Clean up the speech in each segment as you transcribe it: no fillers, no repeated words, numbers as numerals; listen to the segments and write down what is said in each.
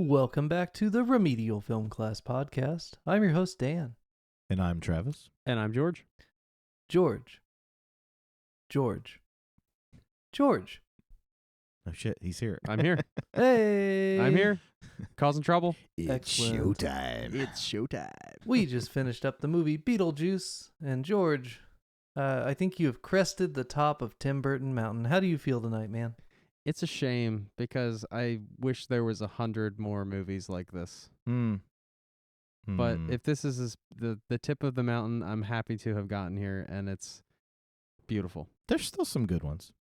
Welcome back to the Remedial Film Class Podcast. I'm your host, Dan. And I'm Travis. And I'm George. George. Oh shit, he's here. I'm here. Hey! I'm here. Causing trouble. Excellent. It's showtime. We just finished up the movie Beetlejuice, and George, I think you have crested the top of Tim Burton Mountain. How do you feel tonight, man? It's a shame because I wish there was 100 more movies like this. But if this is the tip of the mountain, I'm happy to have gotten here, and it's beautiful. There's still some good ones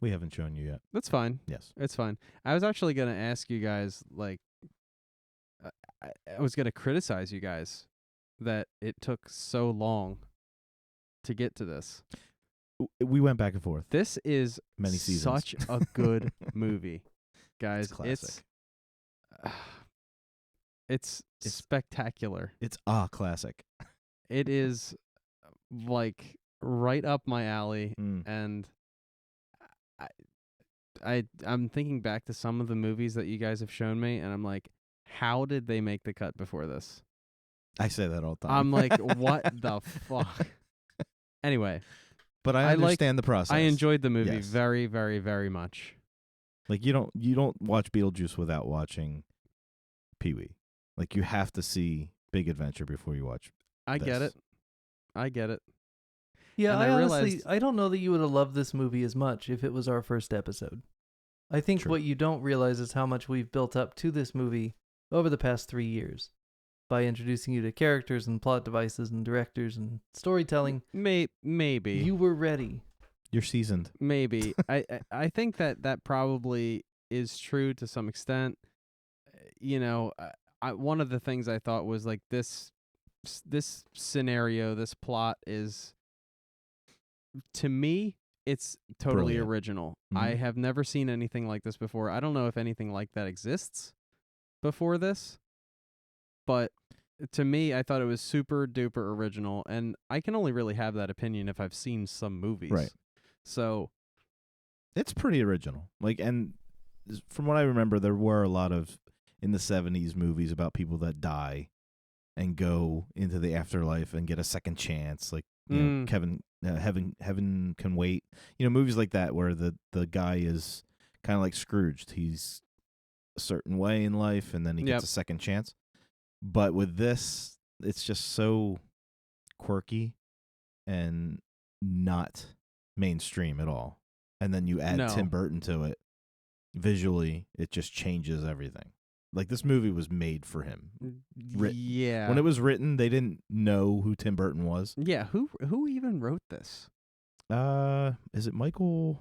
we haven't shown you yet. That's fine. Yes. It's fine. I was actually going to ask you guys, like, I was going to criticize you guys that it took so long to get to this. We went back and forth. This is many seasons. Such a good movie, guys. It's classic. It's spectacular. It's a classic. It is like right up my alley, and I'm thinking back to some of the movies that you guys have shown me, and I'm like, how did they make the cut before this? I say that all the time. I'm like, what the fuck? Anyway. But I understand the process. I enjoyed the movie Yes. very, very, very much. Like you don't watch Beetlejuice without watching Pee-wee. Like you have to see Big Adventure before you watch. I get it. Yeah, And I I honestly, realized- I don't know that you would have loved this movie as much if it was our first episode. I think True. what you don't realize is how much we've built up to this movie over the past 3 years by introducing you to characters and plot devices and directors and storytelling. Maybe. You were ready. You're seasoned. Maybe. I think that probably is true to some extent. You know, one of the things I thought was like this scenario, this plot is, to me, it's totally Brilliant. original. Mhm. I have never seen anything like this before. I don't know if anything like that exists before this, but to me, I thought it was super duper original, and I can only really have that opinion if I've seen some movies. Right. So It's pretty original. Like, and from what I remember, there were a lot of in the 70s movies about people that die and go into the afterlife and get a second chance. Like, you know, Heaven Can Wait. You know, movies like that where the guy is kind of like Scrooged. He's a certain way in life, and then he gets a second chance. But with this, it's just so quirky and not mainstream at all. And then you add Tim Burton to it. Visually, it just changes everything. Like, this movie was made for him. Yeah. When it was written, they didn't know who Tim Burton was. Yeah, who even wrote this? Is it Michael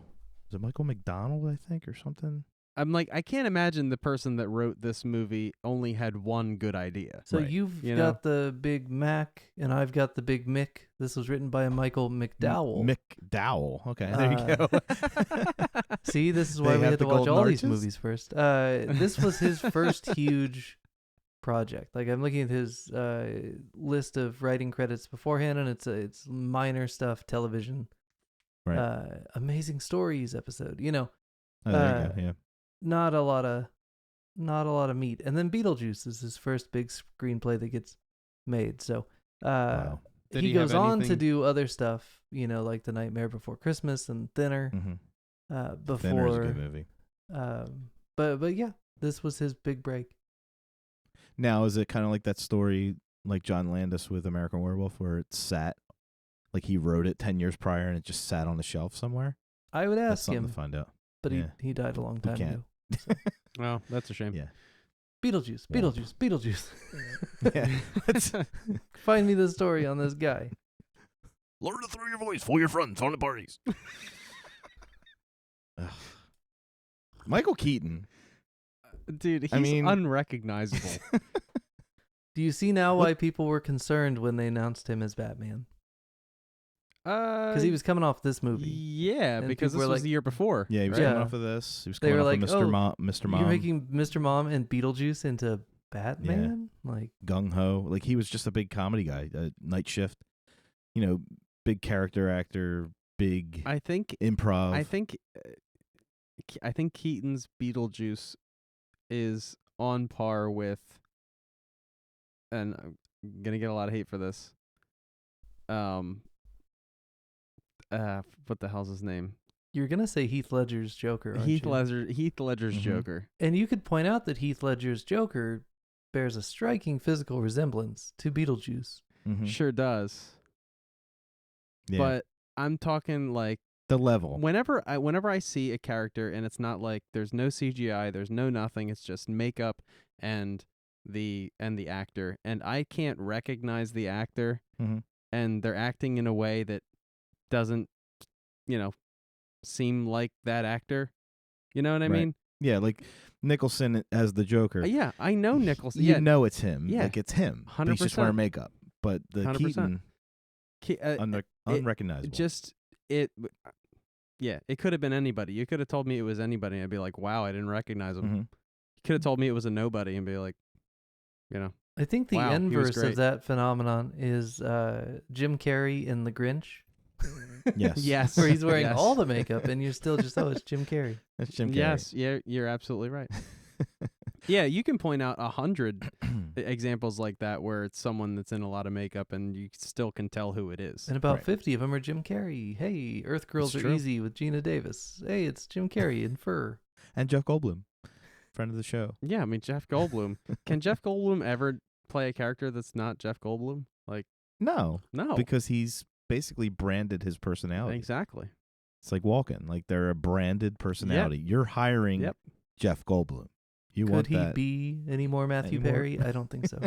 McDonald, I think, or something? I'm like, I can't imagine the person that wrote this movie only had one good idea. So Right. you've You got the Big Mac, and I've got the Big Mick. This was written by Michael McDowell. McDowell. Okay, there you go. See, this is why They we have had to the watch golden all these arches? movies first. This was his first huge project. Like, I'm looking at his list of writing credits beforehand, and it's minor stuff, television, Right. Amazing Stories episode. You know, Oh, there you go. Yeah. not a lot of meat. And then Beetlejuice is his first big screenplay that gets made. So Wow. Did he he goes have on to anything- do other stuff, you know, like The Nightmare Before Christmas and Thinner. Mm-hmm. Thinner's a good movie. But yeah, this was his big break. Now, is it kind of like that story, like John Landis with American Werewolf, where it sat, like he wrote it 10 years prior and it just sat on the shelf somewhere? I would That's ask something him, to find out. but Yeah. he died a long time can't. ago. Well, that's a shame. Yeah. Beetlejuice. Yeah. Find me the story on this guy. Learn to throw your voice for your friends on the parties. Michael Keaton. Dude, he's I mean- unrecognizable. Do you see now why people were concerned when they announced him as Batman? Because he was coming off this movie. Yeah, And because people this were was like- the year before. Yeah, he was Right. coming Yeah. off of this. He was They coming were off like, of Mr. Mom. You're making Mr. Mom and Beetlejuice into Batman? Like, Gung Ho. Like, he was just a big comedy guy. Night Shift. You know, big character actor, big I think improv. I think Keaton's Beetlejuice is on par with, and I'm gonna get a lot of hate for this. What the hell's his name? You're gonna say Heath Ledger's Joker, aren't Heath you? Ledger's Mhm. Joker. And you could point out that Heath Ledger's Joker bears a striking physical resemblance to Beetlejuice. Mhm. Sure does. Yeah. But I'm talking like the level. whenever I see a character and it's not like there's no CGI, there's no nothing, it's just makeup and the actor, and I can't recognize the actor, Mhm. and they're acting in a way that doesn't, seem like that actor. You know what I Right. mean? Yeah, like Nicholson as the Joker. Yeah, I know Nicholson. You Yeah, know it's him. Yeah. Like it's him. But he's just wearing 100%. makeup. But the 100%. Keaton, unrecognizable. It could have been anybody. You could have told me it was anybody, and I'd be like, wow, I didn't recognize him. Mhm. You could have told me it was a nobody and be like, I think the Wow, he was inverse great. of that phenomenon is Jim Carrey in The Grinch, Yes. yes. where he's wearing yes. all the makeup and you're still just, it's Jim Carrey. That's Jim Carrey. Yes, yeah, you're absolutely right. Yeah, you can point out 100 examples like that where it's someone that's in a lot of makeup and you still can tell who it is. And about Right. 50 of them are Jim Carrey. Hey, Earth Girls That's Are true. Easy with Gina Davis. Hey, it's Jim Carrey in fur. And Jeff Goldblum, friend of the show. Yeah, I mean, Jeff Goldblum. Can Jeff Goldblum ever play a character that's not Jeff Goldblum? Like, No, no. because he's basically branded his personality. Exactly. It's like Walken. Like they're a branded personality. You're hiring Yep. Jeff Goldblum. You Could want he that? be any more Matthew Any more? Perry? I don't think so.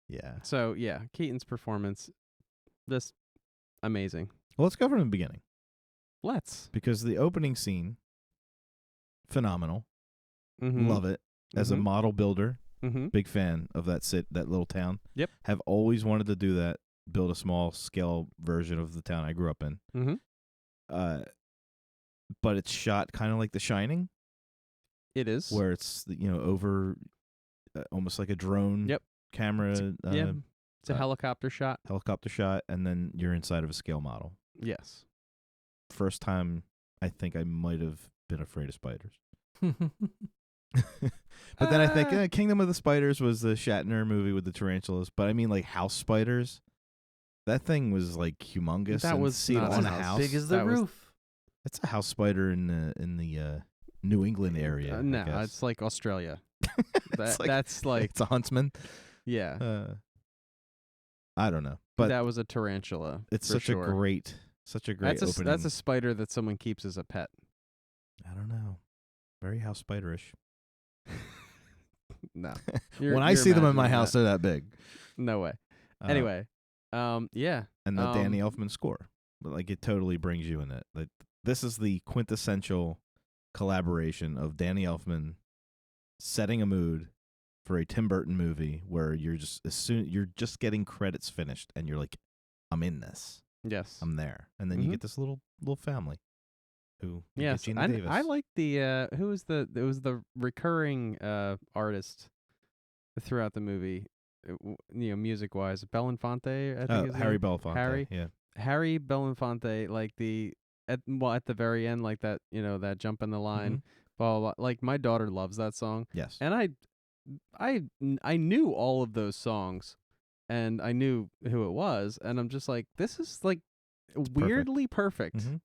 Yeah. So, yeah, Keaton's performance, just amazing. Well, let's go from the beginning Let's. because the opening scene, phenomenal. Mm-hmm. Love it. As a model builder, Mm-hmm. big fan of that little town. Yep. Have always wanted to do that. Build a small scale version of the town I grew up in. Mm-hmm. But it's shot kind of like The Shining, It is. where it's over almost like a drone Yep. camera. It's a helicopter shot. Helicopter shot, and then you're inside of a scale model. Yes. First time I think I might have been afraid of spiders. But then I think Kingdom of the Spiders was the Shatner movie with the tarantulas. But I mean, like house spiders. That thing was like humongous. That and was see it not on a a house. house. Big as the That was- roof. That's a house spider in the New England area. I No, guess. it's like Australia. It's like- That's like, it's a huntsman. yeah. I don't know, but That was a tarantula. it's for such sure. a great opening. That's a spider that someone keeps as a pet. I don't know, very house spiderish. No. When I see them in my house, they're that big. No way. Uh, Anyway, yeah. and the Danny Elfman score, but like it totally brings you in it. Like this is the quintessential collaboration of Danny Elfman setting a mood for a Tim Burton movie where you're just getting credits finished and you're like, I'm in this, Yes. I'm there, and then you Mhm. get this little family who Yes. Gina Davis. I like the it was the recurring artist throughout the movie, music wise. Belafonte, I think. His Harry name? Belafonte. Harry? Yeah. Harry Belafonte, like at the very end, like that, that jump in the line, blah, blah, blah. Like my daughter loves that song, Yes. and I knew all of those songs, and I knew who it was, and I'm just like, this is like weirdly perfect. Mhm.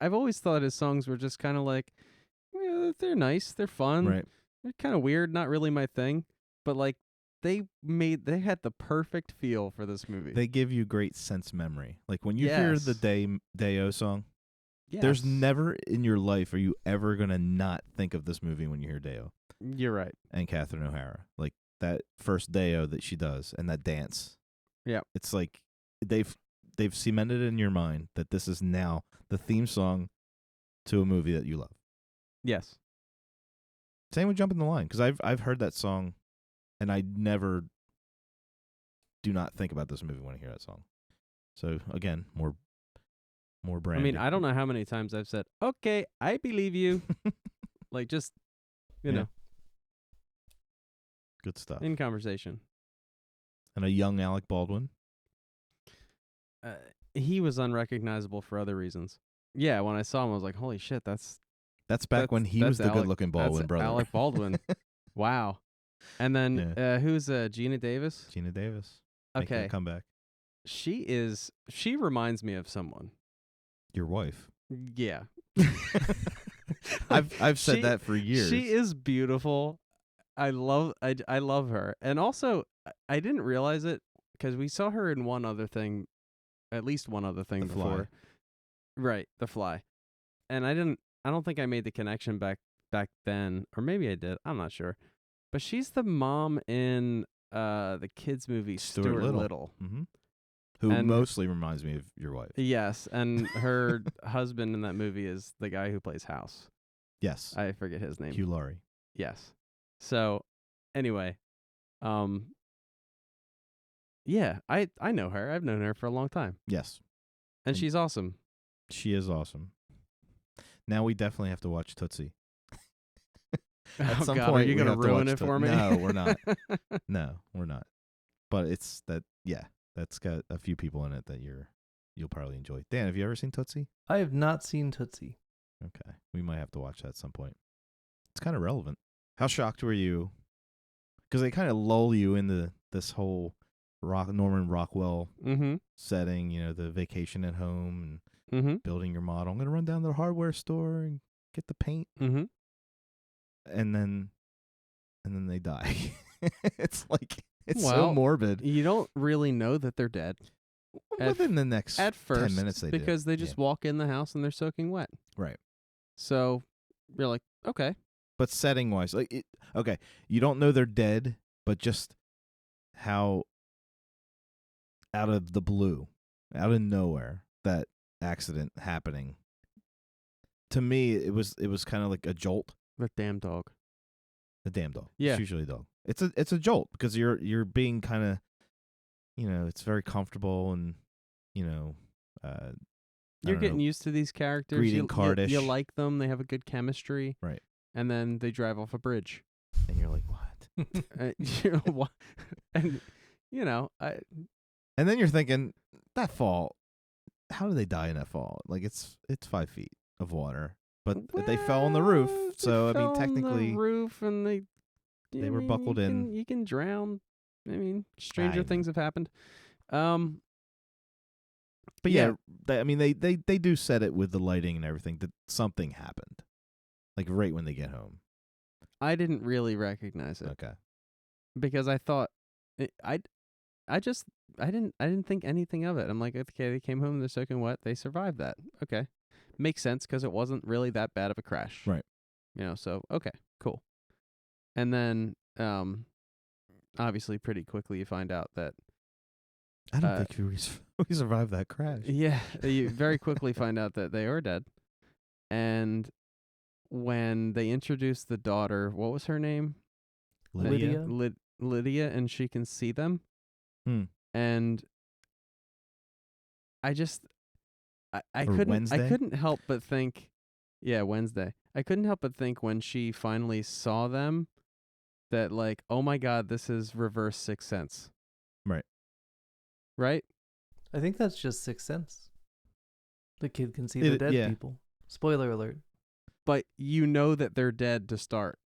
I've always thought his songs were just kind of like, they're nice, they're fun, Right. they're kind of weird, not really my thing, but like they had the perfect feel for this movie. They give you great sense memory. Like when you hear the Yes. Day-O song, Yes. there's never in your life are you ever going to not think of this movie when you hear Day-O You're right. and Catherine O'Hara. Like that first Day-O that she does and that dance. Yeah. It's like they've cemented it in your mind that this is now the theme song to a movie that you love. Yes. Same with Jump in the Line, because I've heard that song and I never do not think about this movie when I hear that song. So again, more brand. I mean, I don't know how many times I've said, "Okay, I believe you." Like just, you Yeah. know, Good stuff. in conversation. And a young Alec Baldwin. He was unrecognizable for other reasons. Yeah, when I saw him, I was like, "Holy shit, that's That's back when he was the good-looking Baldwin that's brother. Alec Baldwin. Wow. And then Yeah. who's Gina Davis? Gina Davis. Making Okay. a comeback. She reminds me of someone. Your wife. Yeah. I've said that for years. She is beautiful. I love her. And also I didn't realize it because we saw her in at least one other thing The before. Fly. Right, The Fly. And I don't think I made the connection back then, or maybe I did. I'm not sure. But she's the mom in the kids movie Stuart Little. Mm-hmm. Who mostly reminds me of your wife. Yes, and her husband in that movie is the guy who plays House. Yes. I forget his name. Hugh Laurie. Yes. So, anyway, yeah, I know her. I've known her for a long time. Yes. And she's awesome. She is awesome. Now we definitely have to watch Tootsie. At some God, point, are you going to ruin it for me? No, we're not. No, we're not. But it's that, yeah, that's got a few people in it that you'll probably enjoy. Dan, have you ever seen Tootsie? I have not seen Tootsie. Okay. We might have to watch that at some point. It's kind of relevant. How shocked were you? Because they kind of lull you into this whole Norman Rockwell setting, the vacation at home and building your model. I'm going to run down to the hardware store and get the paint. Mm-hmm. And then they die. It's like, it's so morbid. You don't really know that they're dead. Within the next at first, 10 minutes, because they just walk in the house and they're soaking wet. Right. So you're like, okay. But setting wise, okay, you don't know they're dead, but just how out of the blue, out of nowhere, that accident happening. To me, it was kind of like a jolt. The damn dog. The damn dog. Yeah. It's usually a dog. It's a jolt because you're being kind of, it's very comfortable and, you're getting used to these characters. Greeting Cardish. You like them. They have a good chemistry. Right. And then they drive off a bridge. And you're like, what? What? And, and then you're thinking, that fall, how did they die in that fall? Like, it's 5 feet of water. But they fell on the roof, so I mean, technically, on the roof, and they were buckled in. You can drown. I mean, stranger things have happened. But yeah, they do set it with the lighting and everything that something happened, like right when they get home. I didn't really recognize it. Okay, because I thought I didn't think anything of it. I'm like, okay, they came home, they're soaking wet, they survived that. Okay. Makes sense because it wasn't really that bad of a crash. Right. So, okay, cool. And then, obviously, pretty quickly you find out that... I don't think we survived that crash. Yeah, you very quickly find out that they are dead. And when they introduce the daughter, what was her name? Lydia. Lydia, and she can see them. And I couldn't help but think, Wednesday. I couldn't help but think when she finally saw them that, like, oh my God, this is reverse Sixth Sense. Right? I think that's just Sixth Sense. The kid can see the dead people. Spoiler alert. But you know that they're dead to start.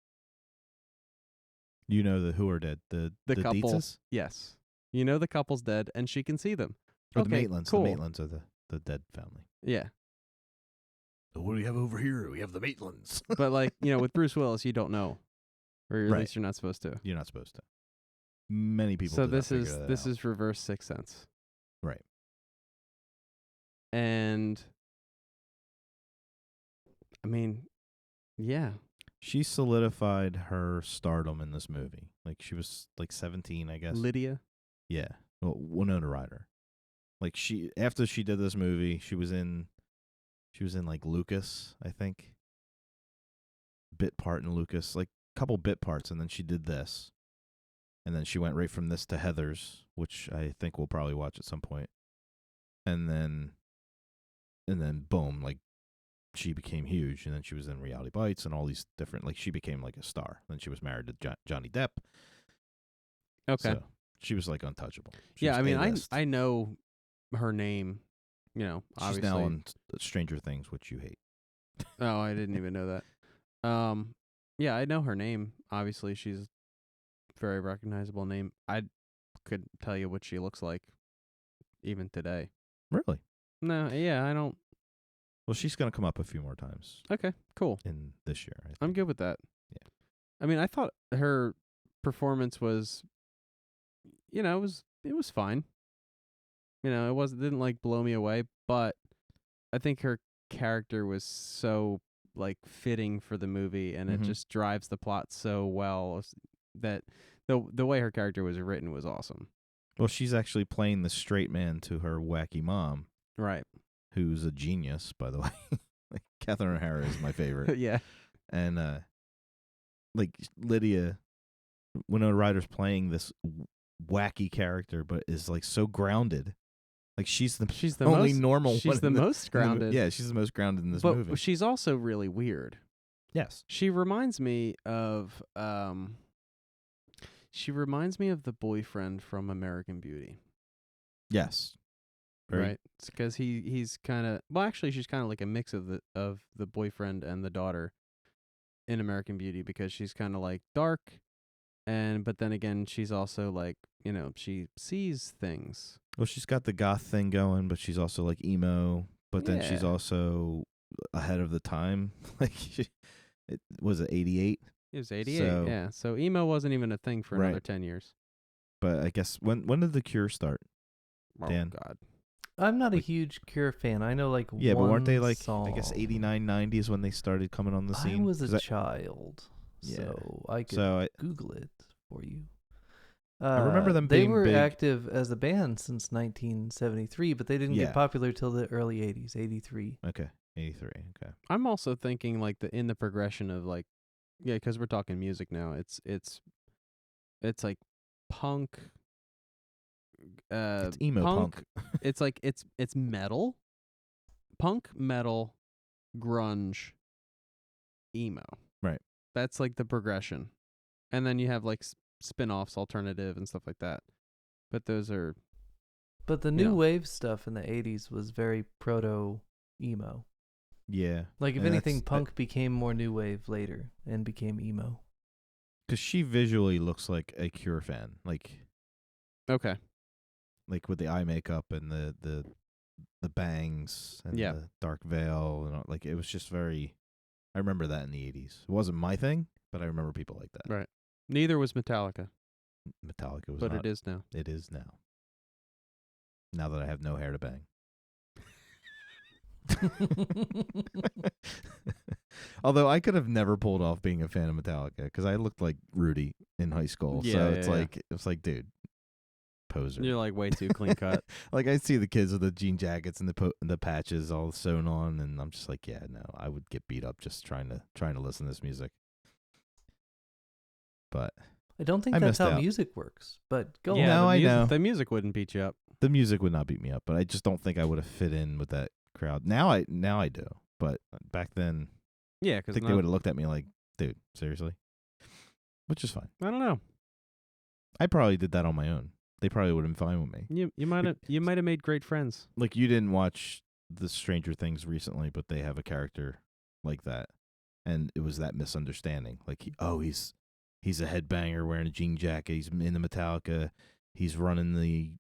You know who are dead? The couple. Dietzes? Yes. You know the couple's dead, and she can see them. Or okay, the Maitlands. cool. The Maitlands are the dead family. Yeah. So what do we have over here? We have the Maitlands. But, like, with Bruce Willis, you don't know. Or at least you're not supposed to. You're not supposed to. Many people So did this not is figure that this out. is reverse Sixth Sense. Right. And I mean, yeah. She solidified her stardom in this movie. Like, she was like 17, I guess. Lydia? Yeah. Well, Winona Ryder. Like, after she did this movie, she was in like Lucas, I think. Bit part in Lucas, like a couple bit parts, and then she did this. And then she went right from this to Heathers, which I think we'll probably watch at some point. And then boom, like, she became huge, and then she was in Reality Bites and all these different, like, she became like a star. Then she was married to Johnny Depp. Okay. So she was like untouchable. I mean, I know her name, obviously. She's now on Stranger Things, which you hate. Oh, I didn't even know that. Yeah, I know her name. Obviously, she's a very recognizable name. I couldn't tell you what she looks like even today. Really? No, yeah, I don't. Well, she's gonna come up a few more times Okay, cool. in this year. I think. I'm good with that. Yeah. I mean, I thought her performance was, it was fine. It didn't like blow me away, but I think her character was so like fitting for the movie, and it Mhm. just drives the plot so well that the way her character was written was awesome. Well, she's actually playing the straight man to her wacky mom, Right. who's a genius, by the way. Like Catherine O'Hara is my favorite, Yeah. and like Lydia, Winona Ryder's playing this wacky character, but is like so grounded. Like she's the only most normal. She's one the in most grounded. Yeah, she's the most grounded in this but movie. she's also really weird. Yes. She reminds me of the boyfriend from American Beauty. Yes. Right? Because he's kind of, well, actually she's kind of like a mix of the boyfriend and the daughter in American Beauty, because she's kind of like dark, but then again she's also like, she sees things. Well, she's got the goth thing going, but she's also like emo. But then she's Yeah. also ahead of the time. Like, it was it 88. It was 88, So- yeah. So emo wasn't even a thing for Right. another 10 years. But I guess when did The Cure start? Oh, Dan. God. I'm not a Like- huge Cure fan. I know like Yeah, but weren't they like song. I guess 89, 90 is when they started coming on the I scene? was 'Cause a child, Yeah. so I could so I, Google it for you. I remember them They being were big. active as a band since 1973, but they didn't Yeah. get popular till the early 80s, 83. okay, 83. Okay. I'm also thinking like in the progression of like, yeah, because we're talking music now. It's like punk. It's emo punk. It's like it's metal, punk, metal, grunge, emo. Right. That's like the progression, and then you have like spin-offs, alternative, and stuff like that. But those are But the new wave stuff in the 80s was very proto emo. Yeah. Like if And anything, that's- punk became more new wave later and became emo. Because she visually looks like a Cure fan, like okay. with the eye makeup and the bangs and Yeah. the dark veil, and like it was just very. I remember that in the 80s. It wasn't my thing, but I remember people like that. Right. Neither was Metallica, Metallica was but not. it is now. It is now. Now that I have no hair to bang. Although I could have never pulled off being a fan of Metallica because I looked like Rudy in high school. Yeah, so yeah, it's like, dude, poser. You're like way too clean cut. Like I see the kids with the jean jackets and the patches all sewn on, and I'm just like, yeah, no, I would get beat up just trying to listen to this music. But I don't think I that's missed how out. music works, but go Yeah, on. No, I know. The music wouldn't beat you up. the music would not beat me up. But I just don't think I would have fit in with that crowd. Now I do, but back then Yeah, I because think they would have looked at me like, dude, seriously? Which is fine. I don't know. I probably did that on my own. They probably would have been fine with me. You might have made great friends. Like, you didn't watch the Stranger Things recently, but they have a character like that. And it was that misunderstanding. Like, he's a headbanger wearing a jean jacket. He's in the Metallica. He's running the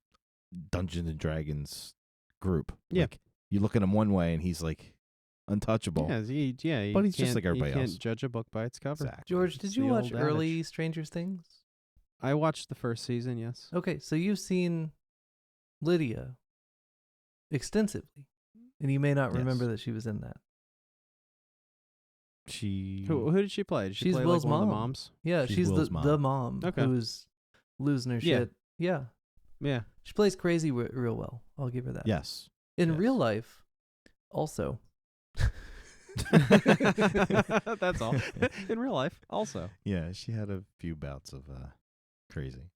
Dungeons and Dragons group. Yeah. Like, you look at him one way and he's like untouchable. Yeah, But he's just like everybody you else. can't judge a book by its cover. Exactly. George, It's did you the watch old early adage. Stranger Things? I watched the first season, yes. Okay, so you've seen Lydia extensively, and you may not Yes. remember that she was in that. She Who did she play? Did she She's play Will's like one of the mom. moms? Yeah, She's she's Will's the mom. mom Okay. who's losing her Yeah. shit. Yeah, Yeah. she plays crazy real well. I'll give her that. Yes. In yes. real life, also. That's all. In real life, also. Yeah, she had a few bouts of crazy.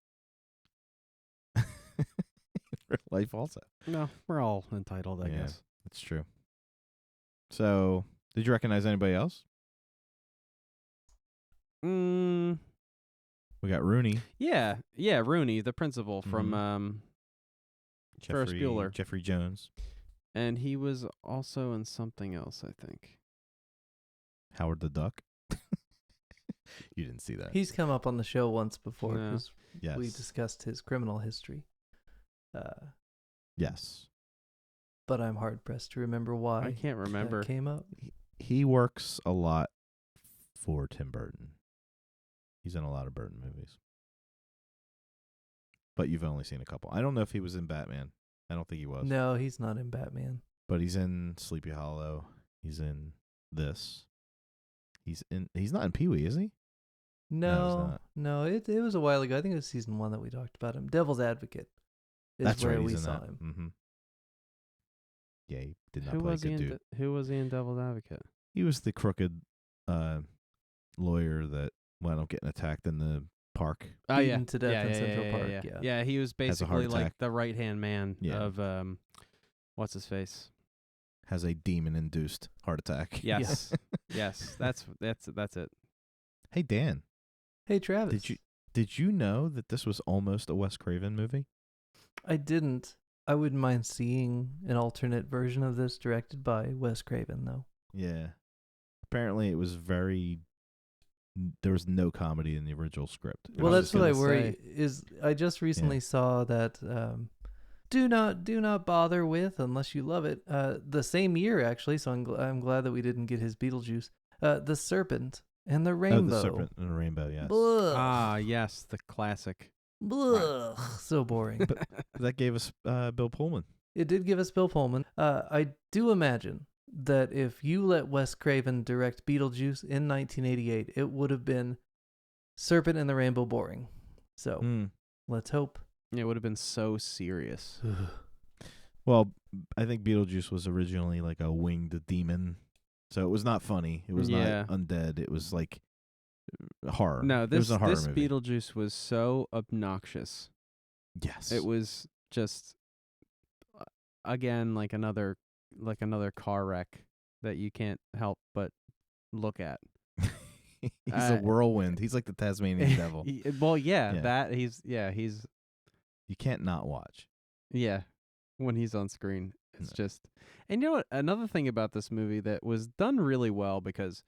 Real life also. No, we're all entitled, I Yeah. guess. That's true. So, did you recognize anybody else? Mm, We got Rooney, yeah, Rooney, the principal from Mhm. Ferris Bueller. Jeffrey Jones. and he was also in something else, I think. Howard the Duck. You didn't see that. He's come up on the show once before Yeah. because Yes. we discussed his criminal history. Yes. But I'm hard pressed to remember why I can't remember. that came up. He works a lot for Tim Burton. He's in a lot of Burton movies. But you've only seen a couple. I don't know if he was in Batman. I don't think he was. No, he's not in Batman. But he's in Sleepy Hollow. He's in this. He's not in Pee-wee, is he? No, No, it was a while ago. I think it was season 1 that we talked about him. Devil's Advocate is That's where right. we He's in saw that. him. Mm-hmm. Yeah, he did not Who play a was he good in? dude. Who was he in Devil's Advocate? He was the crooked lawyer that wound up getting attacked in the park. Oh yeah, Beaten to death in Central Park, yeah. yeah. Yeah, he was Has a heart basically like attack. the right hand man Yeah. of what's his face? Has a demon-induced heart attack. Yes, yes, that's it. Hey, Dan, Hey, Travis. did you know that this was almost a Wes Craven movie? I didn't. I wouldn't mind seeing an alternate version of this directed by Wes Craven, though. Yeah. Apparently, it was there was no comedy in the original script. It Well, was that's just what I gonna worry. say. Is I just recently saw that do not bother with unless you love it. The same year actually, so I'm glad that we didn't get his Beetlejuice. The Serpent and the Rainbow. Oh, the Serpent and the Rainbow, yes. Blah, Ah, yes, the classic. blah, so boring. That gave us Bill Pullman. It did give us Bill Pullman. I do imagine that if you let Wes Craven direct Beetlejuice in 1988, it would have been Serpent and the Rainbow boring. So let's hope. It would have been so serious. Well, I think Beetlejuice was originally like a winged demon, so it was not funny. It was Yeah. not undead. It was like horror. No, it was this a horror this movie. Beetlejuice was so obnoxious. Yes, It was just again like another car wreck that you can't help but look at. He's a whirlwind. He's like the Tasmanian devil. Well, yeah, Yeah. that he's You can't not watch. when he's on screen. It's No. just, and you know what? Another thing about this movie that was done really well, because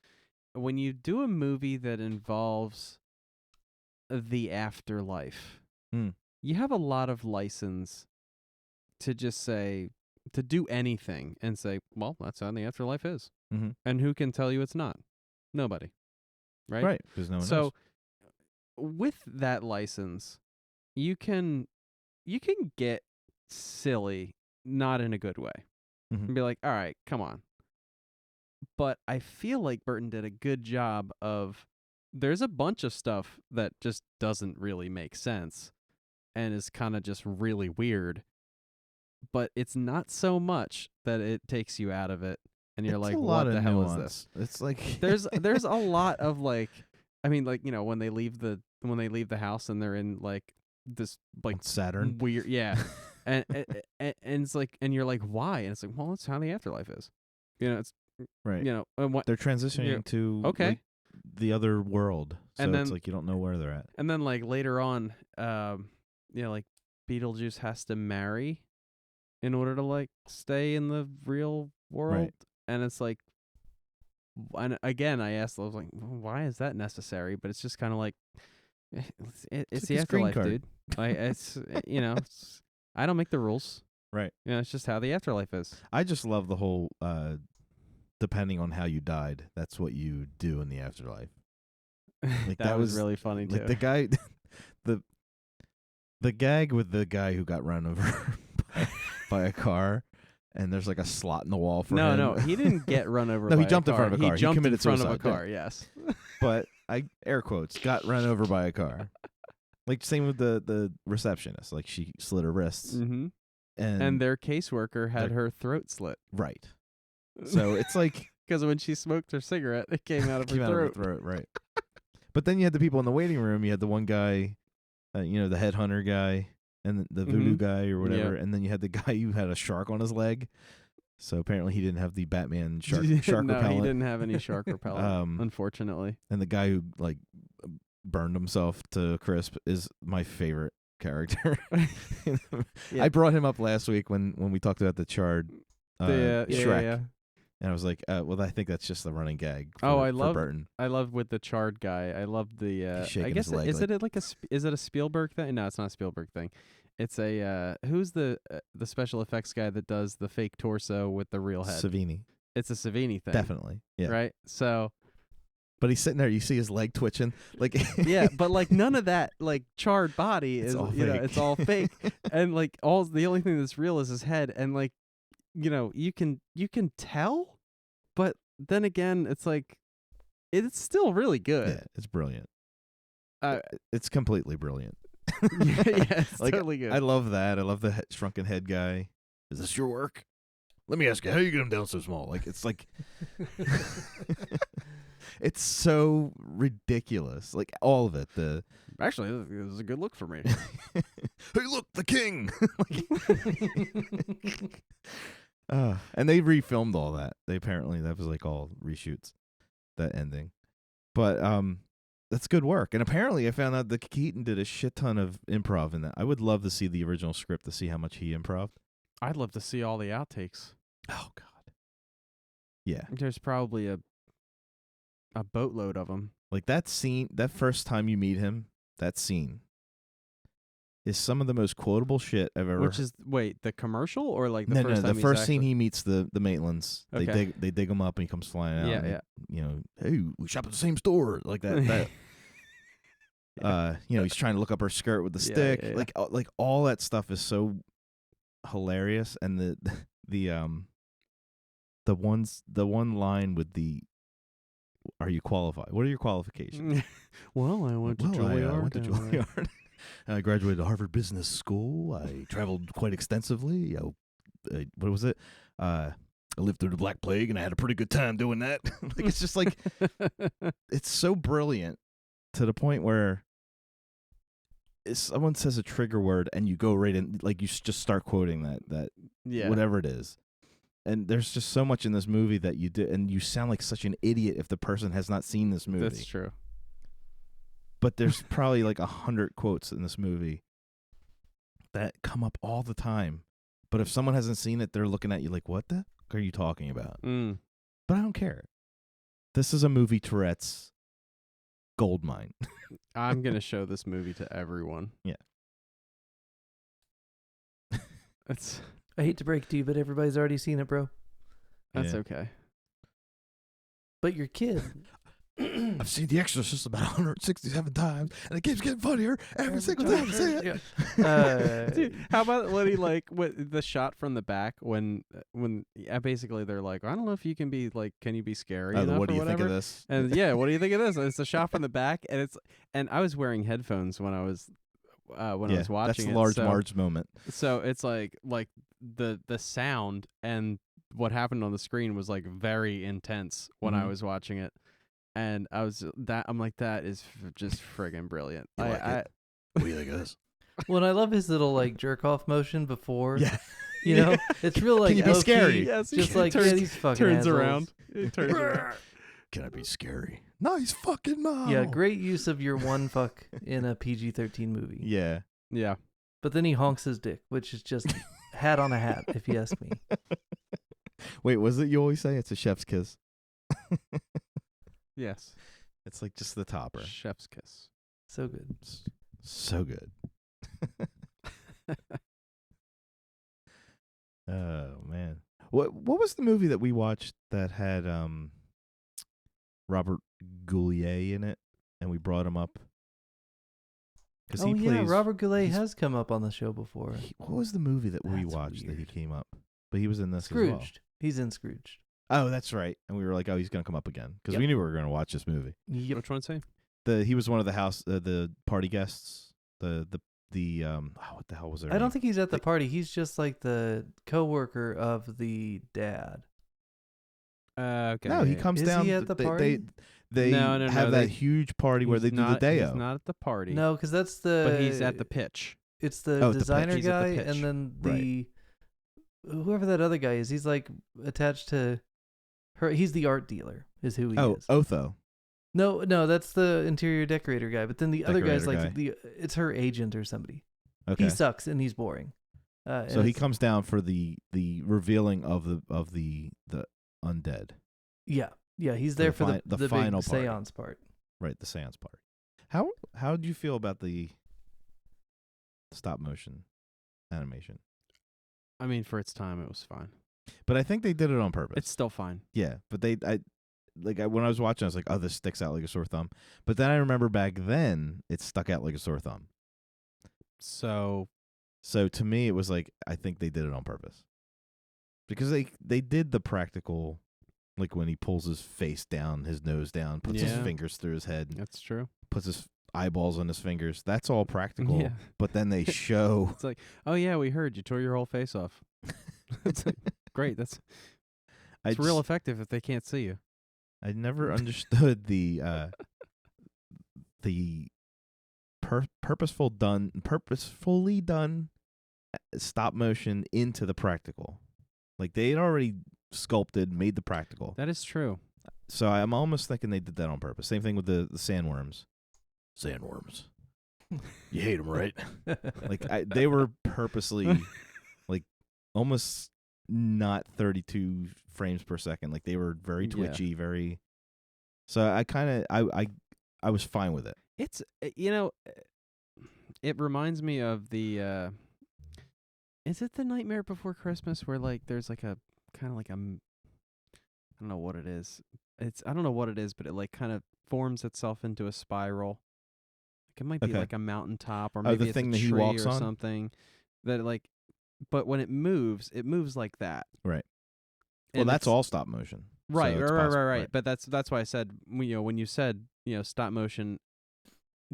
when you do a movie that involves the afterlife, you have a lot of license to just say, to do anything and say, well, that's how the afterlife is. Mm-hmm. And who can tell you it's not? Nobody. Right? Because no one So knows. with that license, you can get silly, not in a good way. Mhm. And be like, all right, come on. But I feel like Burton did a good job of, there's a bunch of stuff that just doesn't really make sense and is kind of just really weird. But it's not so much that it takes you out of it and you're It's like, a what lot the of hell is nuance. this? It's like There's a lot of like, I mean, like, you know, when they leave the house and they're in like this like Saturn. weird, yeah, and it's like, and you're like, why? And it's like, well, that's how the afterlife is, you know. It's Right. you know, and what, They're transitioning to okay. like, the other world, so And it's then- like you don't know where they're at. and then like later on, you know, like Beetlejuice has to marry in order to like stay in the real world, Right. and it's like, and again, I was like, well, why is that necessary? But it's just kind of like, it's the like his green afterlife, card. dude. Like it's you know, I don't make the rules. Right. You know, it's just how the afterlife is. I just love the whole depending on how you died, that's what you do in the afterlife. Like, that was really funny too. Like the guy the gag with the guy who got run over by a car, and there's like a slot in the wall for him. no, he didn't get run over. No, by he jumped a in car. front of a car. He He jumped committed in front of a suicide, yeah. car. Yes. But I air quotes got run over by a car. Like same with the receptionist. Like she slit her wrists, Mm-hmm. and And their caseworker had their- her throat slit. right. So it's like Because when she smoked her cigarette, it came out of came her out throat. of her throat, right? But then you had the people in the waiting room. You had the one guy, you know, the headhunter guy, and the voodoo Mhm. guy or whatever, and then you had the guy who had a shark on his leg. So apparently he didn't have the Batman shark no, repellent. he didn't have any shark repellent, unfortunately. And the guy who like burned himself to a crisp is my favorite character. Yeah. I brought him up last week when we talked about the charred Shrek. Yeah. And I was like, well, I think that's just the running gag. I for love Burton. I love with the charred guy. I love the. He's shaking I guess his leg, is it like is it a Spielberg thing? No, it's not a Spielberg thing. It's a who's the special effects guy that does the fake torso with the real head? Savini. It's a Savini thing. Definitely. Yeah. Right. So. But he's sitting there. You see his leg twitching. Like Yeah, but like none of that like charred body is all you know fake. it's all fake, and like the only thing that's real is his head, and like you can tell, but then again it's like it's still really good. Yeah, it's brilliant. Uh, It's completely brilliant. yeah, it's Like, totally good. I love that. I love the shrunken head guy. Is this your work? Let me ask you, how you get him down so small? Like it's like. It's so ridiculous. Like all of it. Actually, it was a good look for me. Hey, look, the king. And they refilmed all that. That was like all reshoots, that ending. But that's good work. And apparently I found out that Keaton did a shit ton of improv in that. I would love to see the original script to see how much he improved. I'd love to see all the outtakes. Oh God. Yeah. There's probably a boatload of them. Like that scene, that first time you meet him, that scene is some of the most quotable shit I've ever. Which is the commercial or like the no, first no, time the first he's scene actually... he meets the Maitlands. Okay. They dig him up and he comes flying out. Yeah, and yeah. You know, hey, we shop at the same store, like that. Yeah. You know, he's trying to look up her skirt with the stick. Yeah. Like all that stuff is so hilarious, and the one line with the. Are you qualified? What are your qualifications? Well, I went to Juilliard. I went to Juilliard. I graduated Harvard Business School. I traveled quite extensively. What was it? I lived through the Black Plague, and I had a pretty good time doing that. Like it's just like it's so brilliant to the point where someone says a trigger word, and you go right in, like you just start quoting that whatever it is. And there's just so much in this movie that you do, and you sound like such an idiot if the person has not seen this movie. That's true. But there's probably like 100 quotes in this movie that come up all the time. But if someone hasn't seen it, they're looking at you like, what the fuck are you talking about? Mm. But I don't care. This is a movie Tourette's goldmine. I'm going to show this movie to everyone. Yeah. I hate to break it to you, but everybody's already seen it, bro. That's Yeah. okay. But your kid. I've seen The Exorcist about 167 times, and it keeps getting funnier every single time I see it. Dude, how about when he the shot from the back when basically they're like, I don't know if you can be like, can you be scary enough What do or you think of whatever? this? And yeah, what do you think of this? And it's a shot from the back, and I was wearing headphones when I was watching that's it. the large Marge moment. So it's like the sound and what happened on the screen was like very intense when I was watching it, and I'm like, that is just friggin' brilliant. You like it? What do you think of this? Well, I love his little like jerk off motion before. Yeah. You know, it's real like Can you be low-key, scary? Yes, just he like turns- these fucking turns assholes. around. It turns around. Can I be scary? Nice fucking mom. Yeah, great use of your one fuck in a PG-13 movie. Yeah. Yeah. But then he honks his dick, which is just hat on a hat, if you ask me. Wait, was it you always say it's a chef's kiss? Yes. It's like just the topper. Chef's kiss. So good. So good. Oh man. What was the movie that we watched that had Robert Goulier in it, and we brought him up? Oh he yeah, plays, Robert Goulet he's- has come up on the show before. what was the movie that we That's watched that he weird. came up? But he was in this Scrooged. as well. He's in Scrooged. Oh, that's right. And we were like, oh, he's gonna come up again because we knew we were gonna watch this movie. Yep. Which one say? He was one of the party guests. What the hell was their I don't name? think he's at the party. He's just like the coworker of the dad. Okay. No, he comes Is down. he at the party? They No, have that huge party where they do the Deo. He's not at the party. No, because that's the. But he's at the pitch. It's the Oh, at the designer pitch. He's at guy, the pitch. and then Right. whoever that other guy is. He's like attached to her. He's the art dealer, is who he is. Otho. No, that's the interior decorator guy. But then the other guy's Decorator like it's her agent or somebody. Okay. He sucks and he's boring. So he comes down for the revealing of the undead. Yeah, he's there for the the final big party. seance part. Right, the seance part. How do you feel about the stop motion animation? I mean, for its time, it was fine. But I think they did it on purpose. It's still fine. Yeah, but when I was watching, I was like, oh, this sticks out like a sore thumb. But then I remember back then, it stuck out like a sore thumb. So to me, it was like, I think they did it on purpose. Because they did the practical, like when he pulls his face down, his nose down, puts his fingers through his head. That's true. Puts his eyeballs on his fingers. That's all practical. Yeah. But then they show. It's like, oh, yeah, we heard you tore your whole face off. It's like, great. It's real effective if they can't see you. I never understood the purposefully done stop motion into the practical. Like they had already sculpted, made the practical. That is true. So I'm almost thinking they did that on purpose. Same thing with the sandworms. Sandworms. You hate them, right? Like they were purposely like almost not 32 frames per second. Like they were very twitchy, very. So I kind of I was fine with it. It's it reminds me of the. Is it the Nightmare Before Christmas where like there's like a kind of like I don't know what it is. I don't know what it is, but it like kind of forms itself into a spiral. Like it might be like a mountaintop, or maybe the it's thing a that tree he walks or on? something. That like, but when it moves like that. Right. And Well, that's all stop motion. Right, So it's right. possible, But that's why I said when you said stop motion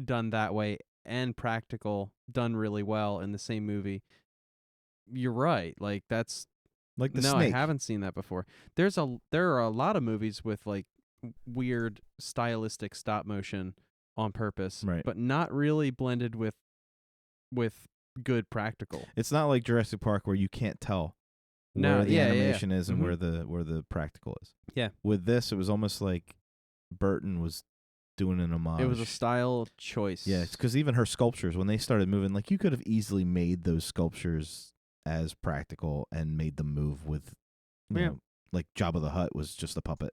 done that way and practical done really well in the same movie. You're right. Like that's like the no, snake. I haven't seen that before. There are a lot of movies with like weird stylistic stop motion on purpose, Right. but not really blended with good practical. It's not like Jurassic Park where you can't tell No, where the yeah, animation is and Mhm. where the practical is. Yeah. With this, it was almost like Burton was doing an homage. It was a style choice. Yeah, because even her sculptures, when they started moving, like you could have easily made those sculptures as practical and made them move with, you know, like Jabba the Hutt was just a puppet.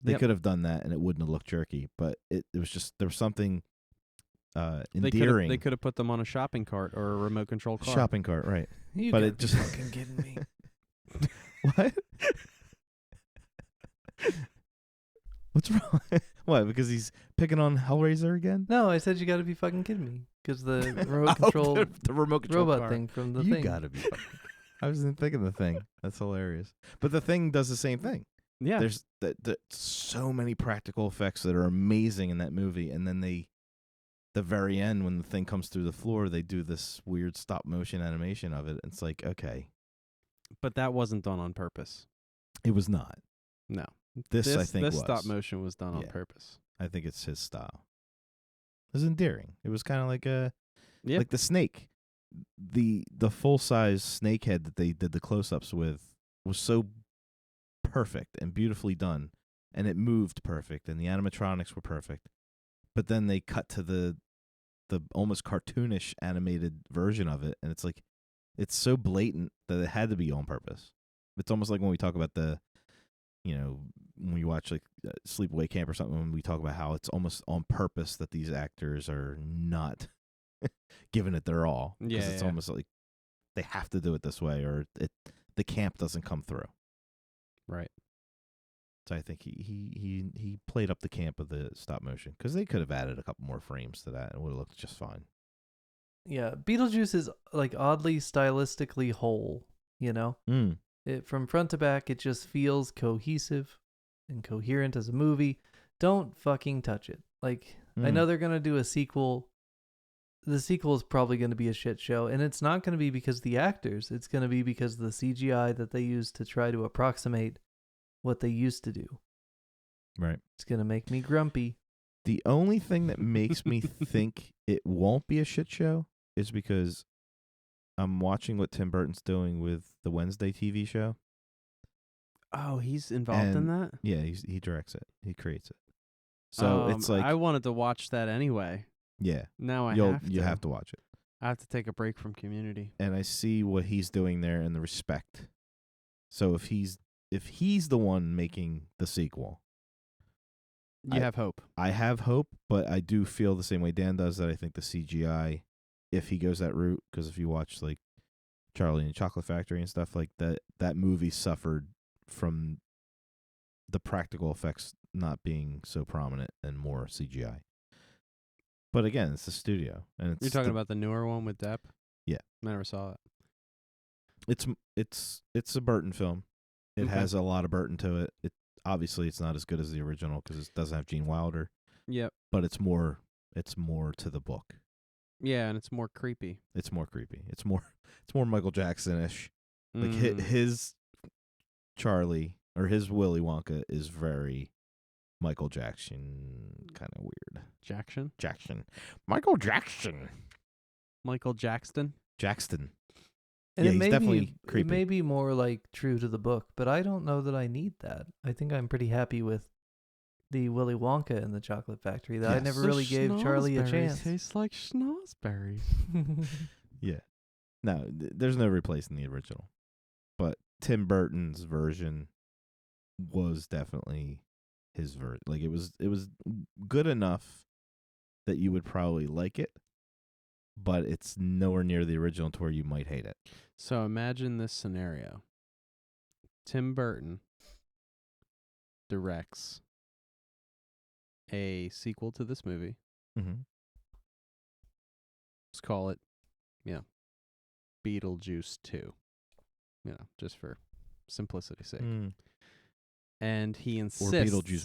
They could have done that and it wouldn't have looked jerky, but it was just, there was something endearing. They could have put them on a shopping cart or a remote control car. Shopping cart, right. You But gotta it just be fucking kidding me. What? What's wrong? What? Because he's picking on Hellraiser again? No, I said you got to be fucking kidding me because the remote control the remote control robot car. thing from the You thing. gotta be. I wasn't thinking the thing. That's hilarious. But the thing does the same thing. Yeah. There's so many practical effects that are amazing in that movie, and then the very end when the thing comes through the floor, they do this weird stop motion animation of it. It's like, okay, But that wasn't done on purpose. it was not. No. This I think this was. stop motion was done on Yeah. purpose. I think it's his style. It was endearing. It was kind of like Yeah. like the snake. The full size snake head that they did the close ups with was so perfect and beautifully done, and it moved perfect, and the animatronics were perfect. But then they cut to the almost cartoonish animated version of it, and it's like it's so blatant that it had to be on purpose. It's almost like when we talk about the, when you watch like Sleepaway Camp or something, when we talk about how it's almost on purpose that these actors are not giving it their all. Yeah, It's yeah. almost like they have to do it this way, or the camp doesn't come through. Right. So I think he played up the camp of the stop motion, because they could have added a couple more frames to that and it would have looked just fine. Yeah, Beetlejuice is like oddly stylistically whole, It from front to back, it just feels cohesive and coherent as a movie. Don't fucking touch it. Like, I know they're going to do a sequel. The sequel is probably going to be a shit show, and it's not going to be because of the actors. It's going to be because of the CGI that they use to try to approximate what they used to do. Right. It's going to make me grumpy. The only thing that makes me think it won't be a shit show is because I'm watching what Tim Burton's doing with the Wednesday TV show. Oh, he's involved in that? Yeah, he directs it. He creates it. So it's like, I wanted to watch that anyway. yeah, Now I you have to watch it. I have to take a break from Community. And I see what he's doing there and the respect. So if if he's the one making the sequel, You have hope. I have hope, but I do feel the same way Dan does, that I think the CGI, if he goes that route, because if you watch like Charlie and the Chocolate Factory and stuff like that, that movie suffered from the practical effects not being so prominent and more CGI. But again, it's the studio, and it's You're talking about the newer one with Depp? Yeah. I never saw it. It's a Burton film. It Okay. has a lot of Burton to it. Obviously it's not as good as the original because it doesn't have Gene Wilder, Yep. but it's more to the book. Yeah, and it's more creepy. It's more creepy. It's more Michael Jackson-ish. Like Mm. his Charlie or his Willy Wonka is very Michael Jackson, kind of weird. Jackson? Michael Jackson. Michael Jackson? Jackson. And Yeah, it he's may definitely be, creepy. It may be more like true to the book, but I don't know that I need that. I think I'm pretty happy with the Willy Wonka and the Chocolate Factory. That I Yes. never The really gave Charlie a schnozberries chance. Tastes like schnozberries. Yeah. No, there's no replacing the original. But Tim Burton's version was definitely his version. Like it was good enough that you would probably like it, but it's nowhere near the original to where you might hate it. So imagine this scenario. Tim Burton directs a sequel to this movie. Mm-hmm. Let's call it, Beetlejuice 2. Just for simplicity's sake. And he Or insists.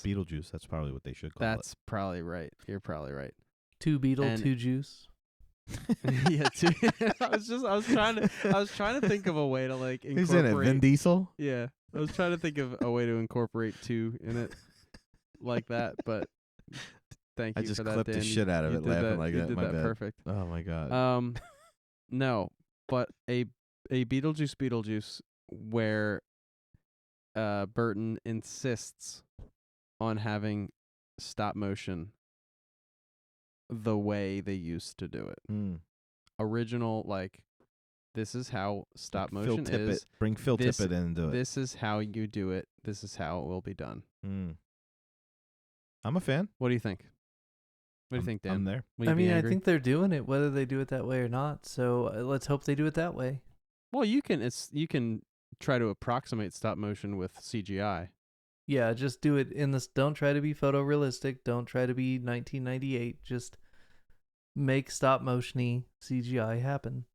Beetlejuice. That's probably what they should call That's probably right. You're probably right. 2 Beetle, And- 2 Juice. Yeah, I was trying to think of a way to like it. incorporate. Who's in it? Vin Diesel? Yeah, I was trying to think of a way to incorporate 2 in it like that, but thank you I just for that, clipped the Dan. shit out of You it did laughing like you that. did My that bad. perfect. Oh my god. No, but a Beetlejuice where Burton insists on having stop motion the way they used to do it. Original, like, this is how stop Like motion Phil Tippett. is. Bring Phil This- Tippett into it. This is how you do it. This is how it will be done. I'm a fan. What do you think? What do you think, Dan? I'm there. Will you I be mean, I angry? think they're doing it, whether they do it that way or not. So let's hope they do it that way. Well, you can try to approximate stop motion with CGI. Yeah, just do it in this. Don't try to be photorealistic. Don't try to be 1998. Just make stop motiony CGI happen.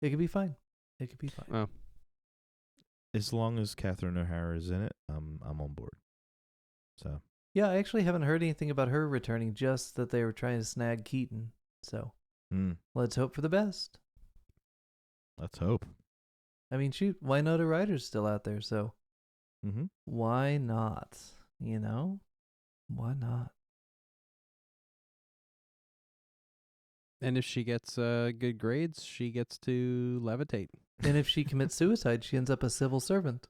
It could be fine. It could be fine. Oh, As long as Catherine O'Hara is in it, I'm on board. So Yeah, I actually haven't heard anything about her returning. Just that they were trying to snag Keaton. So let's hope for the best. let's hope. I mean, shoot, Winona Ryder's still out there, so Mm-hmm. why not? Why not? and if she gets good grades, she gets to levitate. And if she commits suicide, she ends up a civil servant.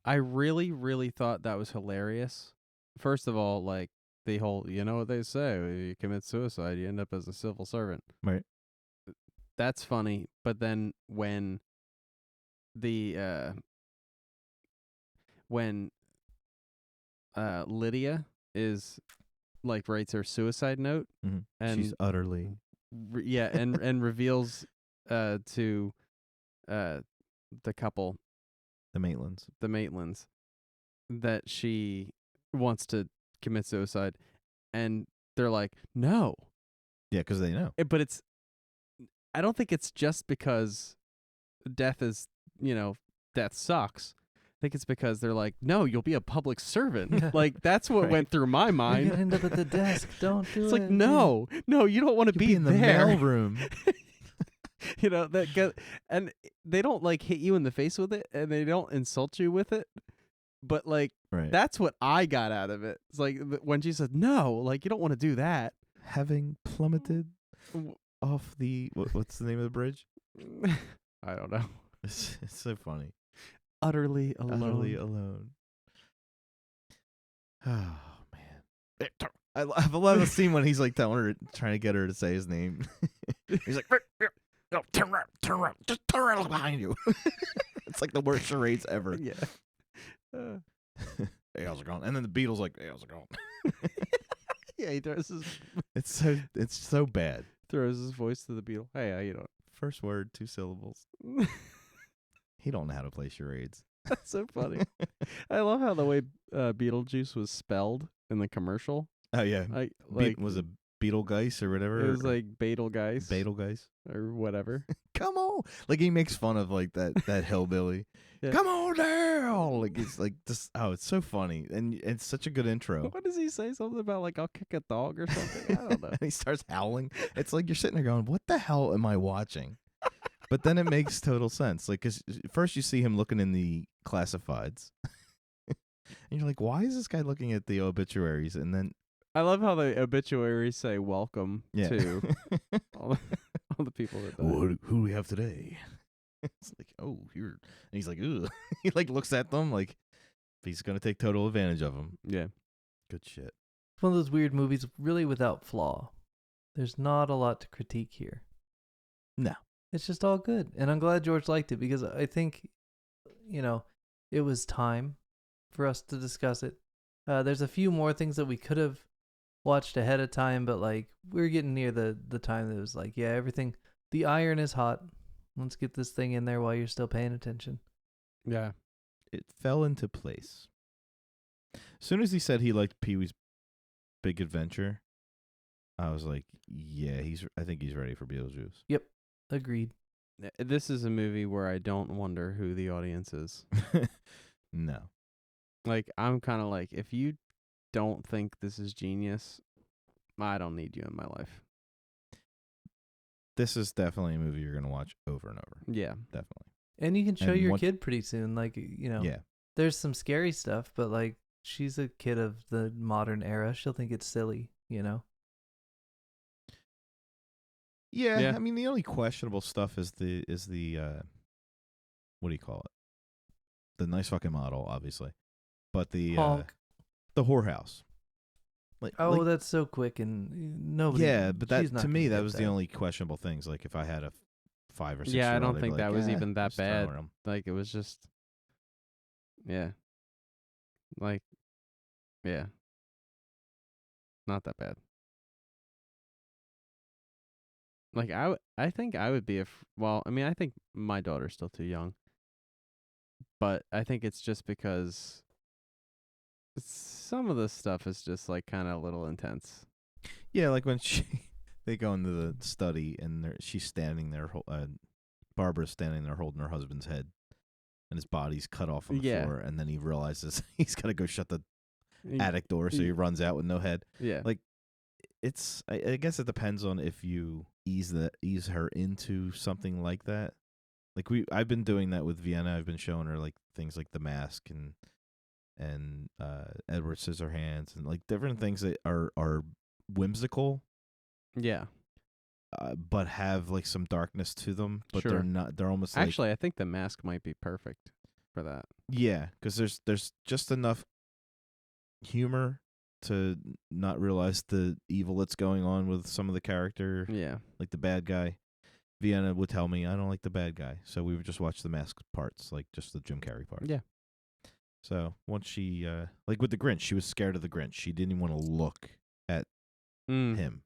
I really, really thought that was hilarious. First of all, like the whole, you know what they say, when you commit suicide, you end up as a civil servant. Right. That's funny. But then when Lydia is like writes her suicide note, Mm-hmm. and She's utterly. and reveals to the couple, The Maitlands. the Maitlands, that she wants to commit suicide, and they're like, no. Yeah, because they know. But I don't think it's just because death sucks. I think it's because they're like, no, you'll be a public servant. Like, that's what Right. went through my You're mind. gonna end up at the desk. Don't do It's it. like, no, you don't want to You'll be in the there. mail room. And they don't like hit you in the face with it, and they don't insult you with it. But like, Right. that's what I got out of it. It's like when she said, no, like, you don't want to do that. Having plummeted off the what's the name of the bridge? I don't know. It's so funny. Utterly alone. Utterly alone. Oh man. I love the scene when he's like trying to get her to say his name. He's like, no, turn around, just turn around, look behind you. It's like the worst charades ever. Yeah. Hey, how's it going? And then the Beatles like, hey, how's it going? Yeah, he throws his It's so bad. throws his voice to the Beatle. Hey, how you doing? First word, 2 syllables. He don't know how to play charades. That's so funny. I love how the way Beetlejuice was spelled in the commercial. Oh yeah, was it Beetlegeist or whatever? It was like Betelgeuse. Betelgeuse Or whatever. Come on, like he makes fun of like that hillbilly. Yeah. Come on down, like it's like just it's so funny and it's such a good intro. What does he say? Something about like I'll kick a dog or something? I don't know. And he starts howling. It's like you're sitting there going, "What the hell am I watching?" But then it makes total sense. Like, 'cause first you see him looking in the classifieds, and you're like, "Why is this guy looking at the obituaries?" And then I love how the obituaries say welcome to all the people that died. who do we have today? It's like, oh, here, and he's like, ugh. He like looks at them like he's gonna take total advantage of them. Yeah. Good shit. It's one of those weird movies really without flaw. There's not a lot to critique here. No. It's just all good. And I'm glad George liked it because I think, it was time for us to discuss it. There's a few more things that we could have watched ahead of time, but like we're getting near the time that it was like, yeah, everything, the iron is hot. Let's get this thing in there while you're still paying attention. Yeah. It fell into place. As soon as he said he liked Pee-wee's Big Adventure, I was like, yeah, I think he's ready for Beetlejuice. Yep. Agreed. This is a movie where I don't wonder who the audience is. No. Like, I'm kind of like, if you don't think this is genius, I don't need you in my life. This is definitely a movie you're going to watch over and over. Yeah. Definitely. And you can show And your kid pretty soon. Like, Yeah. there's some scary stuff, but like she's a kid of the modern era. She'll think it's silly, Yeah, Yeah. I mean the only questionable stuff is the what do you call it? The nice fucking model, obviously. But the whorehouse. That's so quick and nobody. Yeah, but she's that not to me gonna that get was the only questionable things. Like if I had a 5 or 6 Yeah, I year-old, don't I'd think be that like, was even that just throw bad. them. Like, it was just, yeah. Like, yeah. Not that bad. Like, I think I would be I think my daughter's still too young. But I think it's just because some of the stuff is just, like, kind of a little intense. Yeah, like when they go into the study and she's standing there, Barbara's standing there holding her husband's head, and his body's cut off on the floor, and then he realizes he's got to go shut the attic door, so he runs out with no head. Yeah. Like, I guess it depends on if you ease her into something like that. Like I've been doing that with Vienna. I've been showing her like things like The Mask and Edward Scissorhands and like different things that are whimsical. Yeah. But have like some darkness to them. But Sure. they're not. They're almost Actually, I think The Mask might be perfect for that. Yeah, because there's just enough humor to not realize the evil that's going on with some of the character. Yeah. Like the bad guy. Vienna would tell me I don't like the bad guy, so we would just watch the Mask parts, like just the Jim Carrey parts. Yeah. So once she like with the Grinch, she was scared of the Grinch. She didn't even want to look at him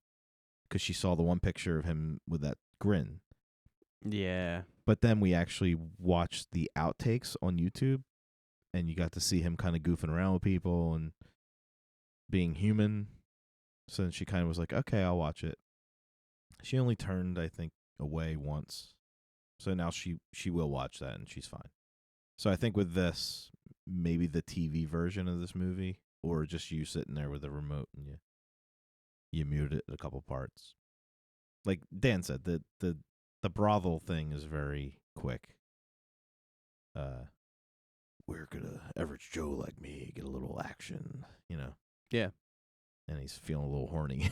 because she saw the one picture of him with that grin. Yeah. But then we actually watched the outtakes on YouTube, and you got to see him kind of goofing around with people and being human. So then she kind of was like, okay, I'll watch it. She only turned, I think, away once. So now she will watch that, and she's fine. So I think with this, maybe the TV version of this movie, or just you sitting there with a remote and you mute it a couple parts. Like Dan said, the brothel thing is very quick. Where could a average Joe like me get a little action, Yeah. And he's feeling a little horny.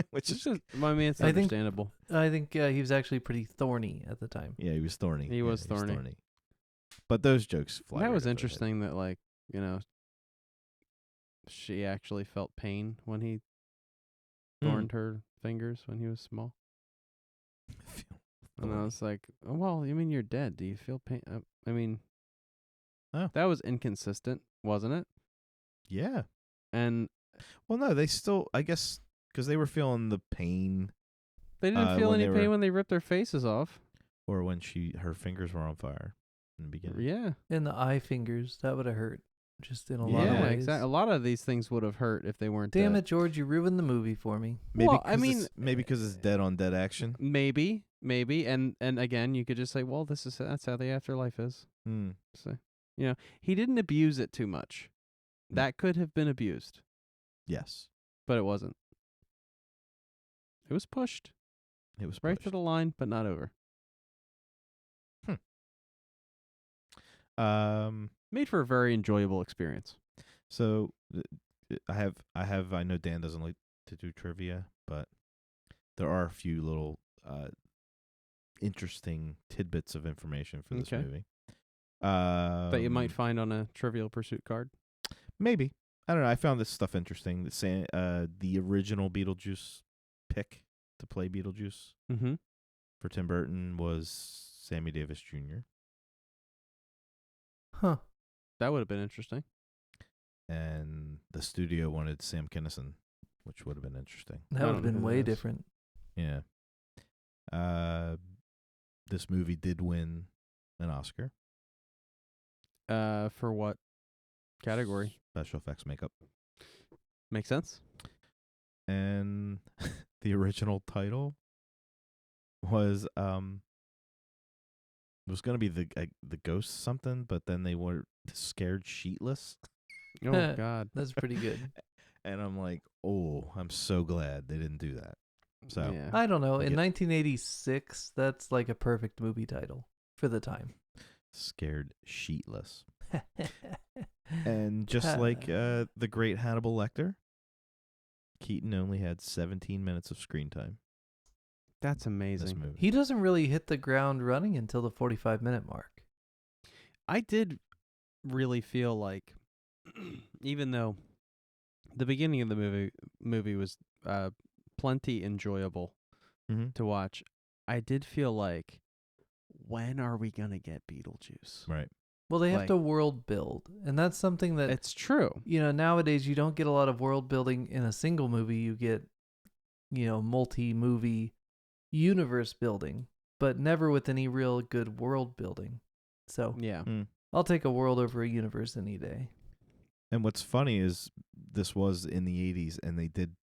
Which is just, I mean, it's understandable. I think he was actually pretty thorny at the time. Yeah, he was thorny. He was thorny. But those jokes fly. That was interesting that, like, she actually felt pain when he thorned her fingers when he was small. And I was like, oh, well, you mean you're dead. Do you feel pain? I mean, That was inconsistent, wasn't it? Yeah. And Well, no, they still, I guess, because they were feeling the pain, they didn't feel when any they pain were- when they ripped their faces off. or when her fingers were on fire in the beginning. Yeah. And the eye fingers, that would have hurt. Just in a lot of Yeah, ways. exactly. A lot of these things would have hurt if they weren't Damn dead. it, George, you ruined the movie for me. Maybe Well, I mean, maybe because it's dead on dead action. Maybe. And again, you could just say, well, that's how the afterlife is. Hmm. So, he didn't abuse it too much. No. That could have been abused, Yes, but it wasn't. It was pushed it was right pushed. to the line, but not over. Made for a very enjoyable experience. So I know Dan doesn't like to do trivia, but there are a few little interesting tidbits of information for this Okay. movie. That you might find on a Trivial Pursuit card. Maybe. I don't know. I found this stuff interesting. The original Beetlejuice pick to play Beetlejuice Mm-hmm. for Tim Burton was Sammy Davis Jr. Huh. That would have been interesting. And the studio wanted Sam Kinison, which would have been interesting. That I would don't have know been who that way is. different. Yeah. This movie did win an Oscar. For what category? Special effects makeup. Makes sense. And the original title was going to be the ghost something, but then they were Scared Sheetless. Oh, God. That's pretty good. And I'm like, oh, I'm so glad they didn't do that. So Yeah. I don't know. In Yeah. 1986, that's like a perfect movie title for the time. Scared Sheetless. And just like the great Hannibal Lecter, Keaton only had 17 minutes of screen time That's in this amazing. movie. He doesn't really hit the ground running until the 45-minute mark. I did really feel like, even though the beginning of the movie was plenty enjoyable Mhm. to watch, I did feel like, when are we gonna get Beetlejuice? Right. Well, they have Like- to world build, and that's something that It's true. nowadays you don't get a lot of world building in a single movie. You get multi-movie universe building, but never with any real good world building. So Yeah. I'll take a world over a universe any day. And what's funny is this was in the 80s, and they did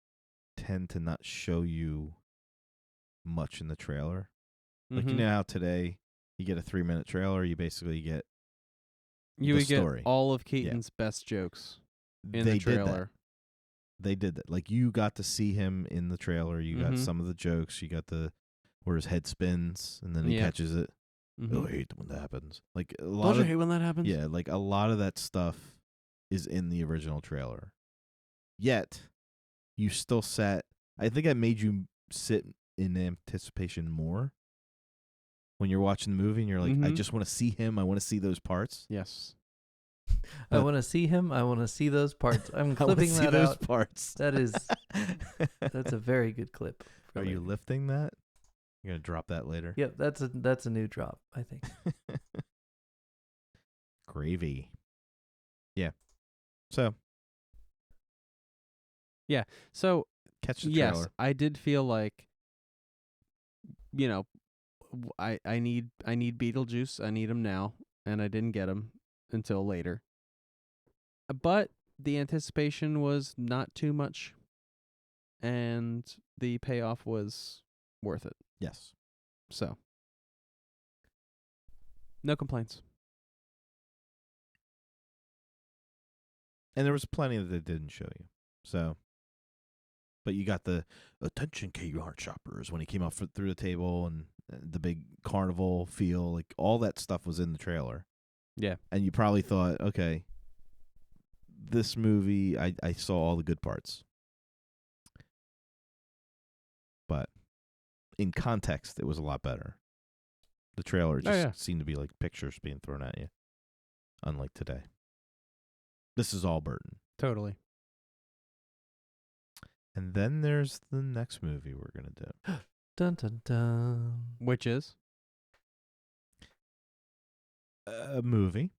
tend to not show you much in the trailer. Like, you Mhm. know how today you get a 3-minute trailer, you basically get You the would get story. all of Keaton's best jokes in they the did that. trailer. They did that. Like, you got to see him in the trailer. You got Mhm. some of the jokes. You got where his head spins and then he Yeah. catches it. Mhm. Oh, I hate when that happens. Like a Don't lot you of hate when that happens? yeah, like a lot of that stuff is in the original trailer. Yet, you still sat. I think I made you sit in anticipation more when you're watching the movie, and you're like, I Mhm. just want to see him. I want to see those parts. Yes. I want to see him. I want to see those parts. I'm I wanna clipping see that those out. parts. That is that's a very good clip. for Are you later. lifting that? You're gonna drop that later. Yep, that's a new drop, I think. Gravy. Yeah. So So, catch the yes, trailer. I did feel like, I need Beetlejuice. I need him now, and I didn't get him until later. But the anticipation was not too much, and the payoff was worth it. Yes. So, no complaints. And there was plenty that they didn't show you. So, but you got the attention Kmart shoppers when he came out through the table and the big carnival feel. Like all that stuff was in the trailer. Yeah. And you probably thought, okay, this movie, I saw all the good parts. But in context, it was a lot better. The trailer just seemed to be like pictures being thrown at you. Unlike today. This is all Burton. Totally. And then there's the next movie we're going to do. Dun dun dun. Which is? A movie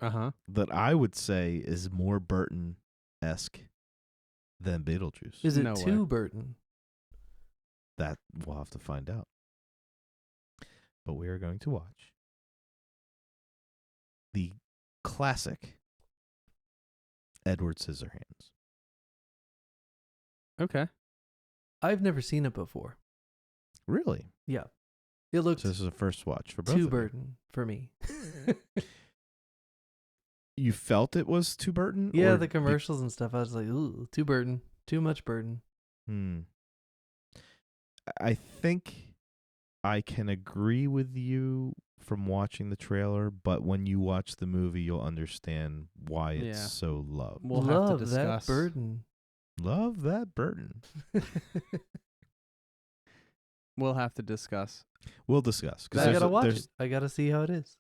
that I would say is more Burton-esque than Beetlejuice. Is it No to way. Burton? That we'll have to find out. But we are going to watch the classic Edward Scissorhands. Okay. I've never seen it before. Really? Yeah. It looks So this is a first watch for both too of you. Burton for me. You felt it was too Burton? Yeah, or the commercials and stuff. I was like, ooh, too Burton. Too much Burton. I think I can agree with you from watching the trailer, but when you watch the movie, you'll understand why it's Yeah. so loved. We'll have to Love discuss. that Burton. Love that Burton. We'll have to discuss. We'll discuss. 'Cause I there's gotta a- watch there's- it. I gotta see how it is.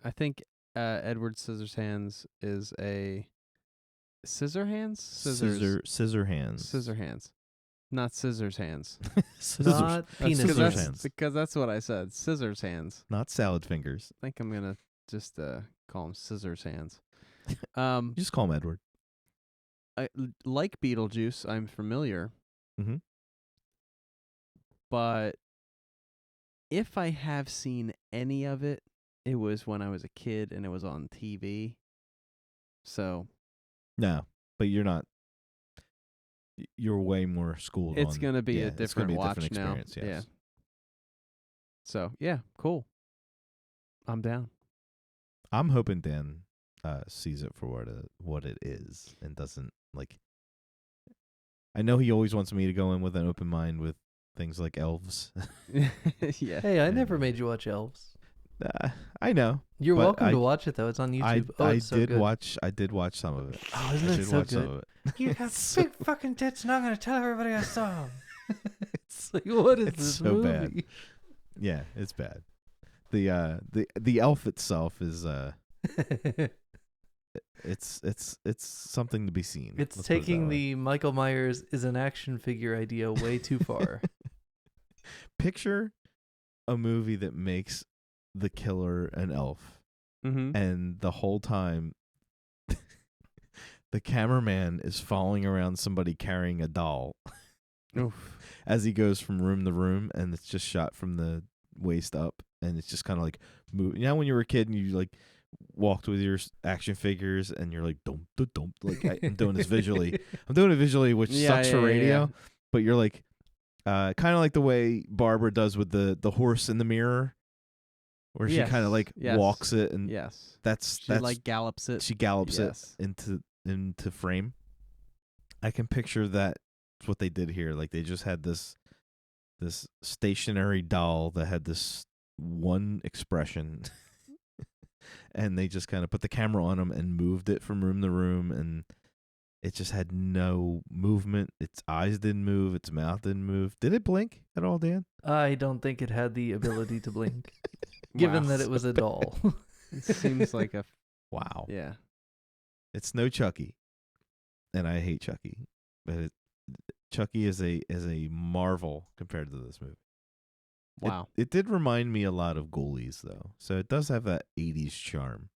I think Edward Scissorhands is a Scissorhands? Scissor hands. Scissorhands. Not scissors hands. Scissors. Not penis Scissors that's, hands. because that's what I said. Scissors hands. Not salad fingers. I think I'm gonna just call him scissors hands. You just call him Edward. Like Beetlejuice, I'm familiar. Mhm. But if I have seen any of it, it was when I was a kid and it was on TV. So No, but you're not. You're way more schooled. it's on, gonna be yeah, a it's gonna different be a watch different now. experience, yes. Yeah. So yeah, cool. I'm down. I'm hoping Dan sees it for what it is and doesn't like. I know he always wants me to go in with an open mind with things like elves. Yeah. Hey, I And- never made you watch Elves. I know. You're But welcome I- to watch it though. It's on YouTube. I It's so did good. watch. I did watch some of it. Oh, I isn't it did so watch some good? of it. You have big fucking tits, and I'm gonna tell everybody I saw them. It's like, what is It's this so bad. movie? Yeah, it's bad. The elf itself is it's something to be seen. It's Let's put it taking that way. the Michael Myers is an action figure idea way too far. Picture a movie that makes the killer an elf, Mm-hmm. and the whole time the cameraman is following around somebody carrying a doll Oof. as he goes from room to room, and it's just shot from the waist up, and it's just kind of like move. You know, when you were a kid and you like walked with your action figures, and you're like dump dump. Like I'm doing this visually. I'm doing it visually, which sucks for radio. But you're like, kind of like the way Barbara does with the horse in the mirror, where she kind of like walks it, and Yes. that's She like gallops it. she gallops Yes. it into frame. I can picture that's what they did here. Like they just had this stationary doll that had this one expression, and they just kind of put the camera on him and moved it from room to room, and it just had no movement. Its eyes didn't move. Its mouth didn't move. Did it blink at all, Dan? I don't think it had the ability to blink, given Wow. that it was a doll. It seems like a Wow. yeah. It's no Chucky, and I hate Chucky, but Chucky is a marvel compared to this movie. Wow. It did remind me a lot of Ghoulies, though, so it does have that 80s charm.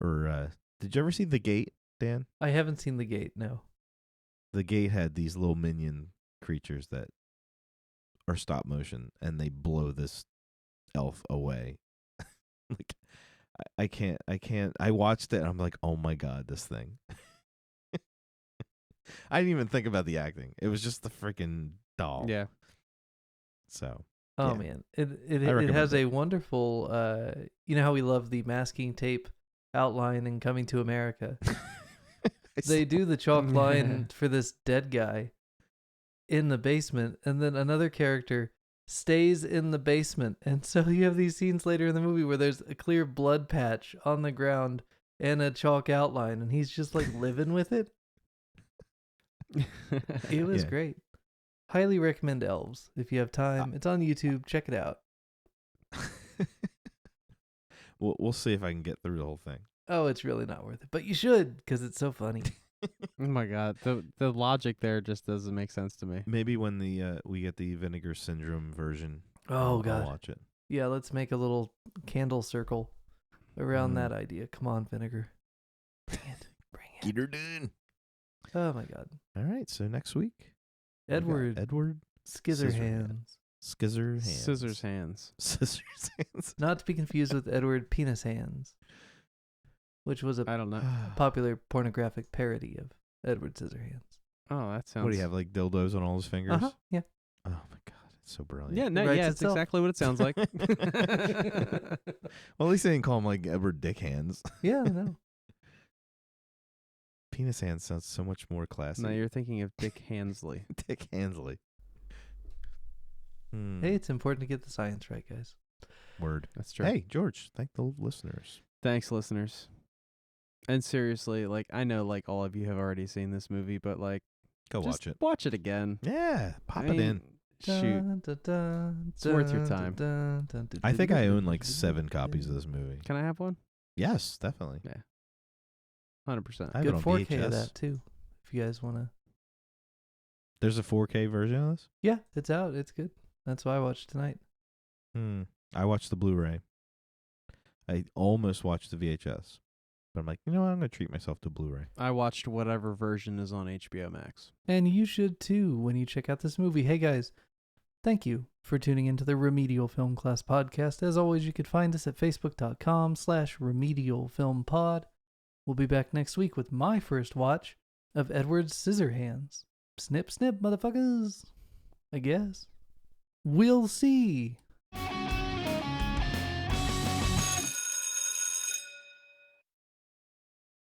Or did you ever see The Gate, Dan? I haven't seen The Gate. No. The Gate had these little minion creatures that are stop motion, and they blow this elf away. Like I can't. I watched it, and I'm like, oh my god, this thing. I didn't even think about the acting. It was just the freaking doll. Yeah. So. Oh Yeah. man, it recommend has it. a wonderful. You know how we love the masking tape outline in Coming to America. They do the chalk line for this dead guy in the basement, and then another character stays in the basement, and so you have these scenes later in the movie where there's a clear blood patch on the ground and a chalk outline, and he's just like living with it. It was Yeah. great. Highly recommend Elves if you have time. It's on YouTube. Check it out. We'll see if I can get through the whole thing. Oh, it's really not worth it, but you should because it's so funny. Oh my god. The logic there just doesn't make sense to me. Maybe when we get the Vinegar Syndrome version. Oh I'll god. watch it. Yeah, let's make a little candle circle. around that idea. Come on, Vinegar. Bring it. Get her done. Oh my God. All right, so next week, we got Edward Edward Scissorhands. Scissors Hands. Scissors Hands. Not to be confused with Edward Penis Hands, which was a I don't know. popular pornographic parody of Edward Scissorhands. Oh, that sounds. What do you have, like dildos on all his fingers? Yeah. Oh my God, it's so brilliant. Yeah, no, Writes yeah, it's itself. exactly what it sounds like. Well, at least they didn't call him like Edward Dick Hands. Yeah, I know. Penis Hands sounds so much more classy. No, you're thinking of Dick Hansley. Dick Hansley. Hey, it's important to get the science right, guys. Word. That's true. Hey, George, thank the listeners. Thanks, listeners. And seriously, like, I know, like, all of you have already seen this movie, but, like, Go just watch it. Watch it again. Yeah, pop I it mean, in. Shoot. It's worth your time. I think I own like 7 copies of this movie. Can I have one? Yes, definitely. 100%. I have Good it on 4K VHS. of that too, if you guys want to. There's a 4K version of this? Yeah, it's out. It's good. That's why I watched tonight. I watched the Blu-ray. I almost watched the VHS. But I'm like, you know what? I'm going to treat myself to Blu-ray. I watched whatever version is on HBO Max. And you should too when you check out this movie. Hey guys, thank you for tuning into the Remedial Film Class podcast. As always, you could find us at facebook.com/remedialfilmpod. We'll be back next week with my first watch of Edward Scissorhands. Snip, snip, motherfuckers. I guess. We'll see.